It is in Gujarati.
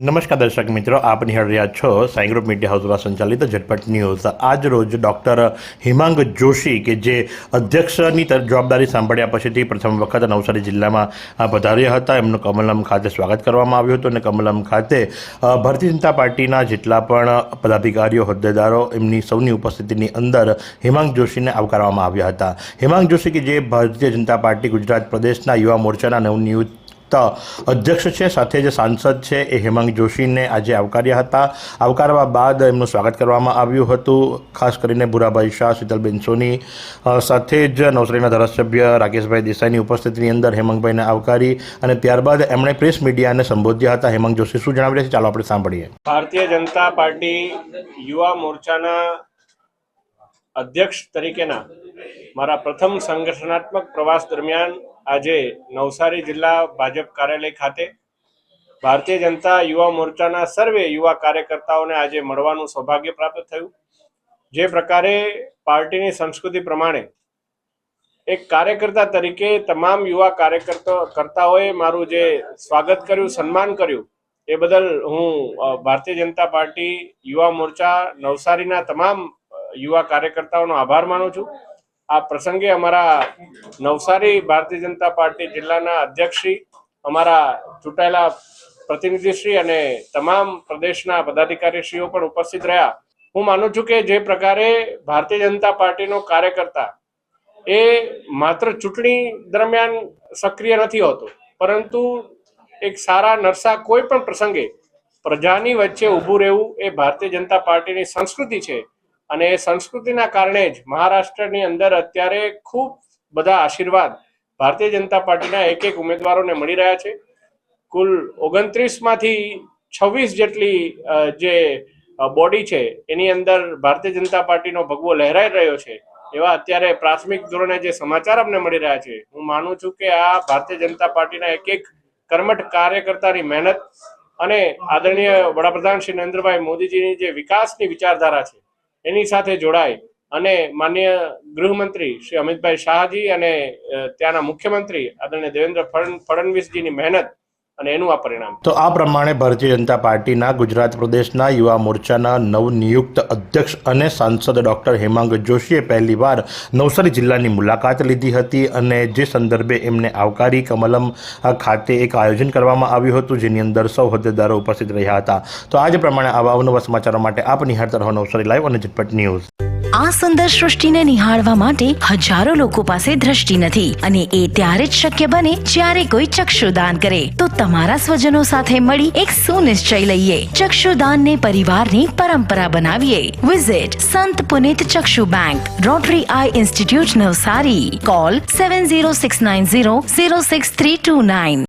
નમસ્કાર દર્શક મિત્રો, આપ નિહાળી રહ્યા છો સાઈ ગ્રુપ મીડિયા હાઉસ દ્વારા સંચાલિત ઝટપટ ન્યૂઝ। આજ રોજ ડૉક્ટર હિમાંગ જોશી કે જે અધ્યક્ષની જવાબદારી સાંભળ્યા પછીથી પ્રથમ વખત નવસારી જિલ્લામાં પધાર્યા હતા। એમનું કમલમ ખાતે સ્વાગત કરવામાં આવ્યું હતું અને કમલમ ખાતે ભારતીય જનતા પાર્ટીના જેટલા પણ પદાધિકારીઓ હોદ્દેદારો એમની સૌની ઉપસ્થિતિની અંદર હિમાંગ જોશીને આવકારવામાં આવ્યા હતા। હિમાંગ જોશી કે જે ભારતીય જનતા પાર્ટી ગુજરાત પ્રદેશના યુવા મોરચાના નવનિયુક્ત અધ્યક્ષ છે, સાથે જ સાંસદ છે, એ હિમાંગ જોશીને આજે આવકાર્યા હતા। આવકારવા બાદ એમનું સ્વાગત કરવામાં આવ્યું હતું। ખાસ કરીને ભૂરાભાઈ શાહ, શીતલબેન સોની સાથે જ નવસારીના ધારાસભ્ય રાકેશભાઈ દેસાઈની ઉપસ્થિતિની અંદર હિમાંગભાઈને આવકારી અને ત્યારબાદ એમણે પ્રેસ મીડિયાને સંબોધ્યા હતા। હિમાંગ જોશી શું જણાવી રહ્યા છે, ચાલો આપણે સાંભળીએ। ભારતીય જનતા પાર્ટી યુવા મોરચાના અધ્યક્ષ તરીકેના મારા પ્રથમ સંગઠનાત્મક પ્રવાસ દરમિયાન આજે નવસારી જિલ્લા ભાજપ કાર્યાલય ખાતે ભારતીય જનતા યુવા મોરચાના સર્વે યુવા કાર્યકર્તાઓને આજે મળવાનું સૌભાગ્ય પ્રાપ્ત થયું। જે પ્રકારે પાર્ટીની સંસ્કૃતિ પ્રમાણે એક કાર્યકર્તા તરીકે તમામ યુવા કાર્યકર્તાઓએ મારું જે સ્વાગત કર્યું, સન્માન કર્યું, એ બદલ હું ભારતીય જનતા પાર્ટી યુવા મોરચા નવસારીના તમામ યુવા કાર્યકર્તાઓનો આભાર માનું છું। આ પ્રસંગે અમારા નવસારી ભારતીય જનતા પાર્ટી જિલ્લાના અધ્યક્ષશ્રી, અમારા ચૂંટાયેલા પ્રતિનિધિશ્રી અને તમામ પ્રદેશના પદાધિકારીશ્રીઓ પણ ઉપસ્થિત રહ્યા। હું માનું છું કે જે પ્રકારે ભારતીય જનતા પાર્ટીનો કાર્યકર્તા એ માત્ર ચૂંટણી દરમિયાન સક્રિય નથી હોતો, પરંતુ એક સારા નરસા કોઈ પણ પ્રસંગે પ્રજાની વચ્ચે ઊભું રહેવું એ ભારતીય જનતા પાર્ટીની સંસ્કૃતિ છે અને એ સંસ્કૃતિના કારણે જ મહારાષ્ટ્રની અંદર અત્યારે ખૂબ બધા આશીર્વાદ ભારતીય જનતા પાર્ટીના એક ઉમેદવારોને મળી રહ્યા છે। કુલ 29માંથી 26 જેટલી જે બોડી છે એની અંદર ભારતીય જનતા પાર્ટીનો ભગવો લહેરાઈ રહ્યો છે। એવા અત્યારે પ્રાથમિક ધોરણે જે સમાચાર અમને મળી રહ્યા છે, હું માનું છું કે આ ભારતીય જનતા પાર્ટીના એક કર્મઠ કાર્યકર્તાની મહેનત અને આદરણીય વડાપ્રધાન શ્રી નરેન્દ્રભાઈ મોદીજીની જે વિકાસની વિચારધારા છે એની સાથે જોડાય અને માનનીય ગૃહમંત્રી શ્રી અમિતભાઈ શાહજી અને ત્યાંના મુખ્યમંત્રી આદરણીય દેવેન્દ્ર ફડણવીસજીની મહેનત અને એનું આ પરિણામ। તો આ પ્રમાણે ભારતીય જનતા પાર્ટીના ગુજરાત પ્રદેશના યુવા મોરચાના નવનિયુક્ત અધ્યક્ષ અને સાંસદ ડૉક્ટર હિમાંગ જોશીએ પહેલીવાર નવસારી જિલ્લાની મુલાકાત લીધી હતી અને જે સંદર્ભે એમને આવકારી કમલમ ખાતે એક આયોજન કરવામાં આવ્યું હતું, જેની અંદર સૌ હોદ્દેદારો ઉપસ્થિત રહ્યા હતા। તો આ જ પ્રમાણે આવા અવનવા સમાચારો માટે આપ નિહાળતા રહો નવસારી લાઈવ અને ઝટપટ ન્યૂઝ। આ સુંદર સૃષ્ટિને નિહાળવા માટે હજારો લોકો પાસે દ્રષ્ટિ નથી અને એ ત્યારે જ શક્ય બને જ્યારે કોઈ ચક્ષુદાન કરે। તો તમારા સ્વજનો સાથે મળી એક સુનિશ્ચય લઈએ, ચક્ષુદાનને પરિવારની પરંપરા બનાવીએ। Visit Sant Punit Chakshu bank, Rotary eye institute Navsari. Call 7069006329।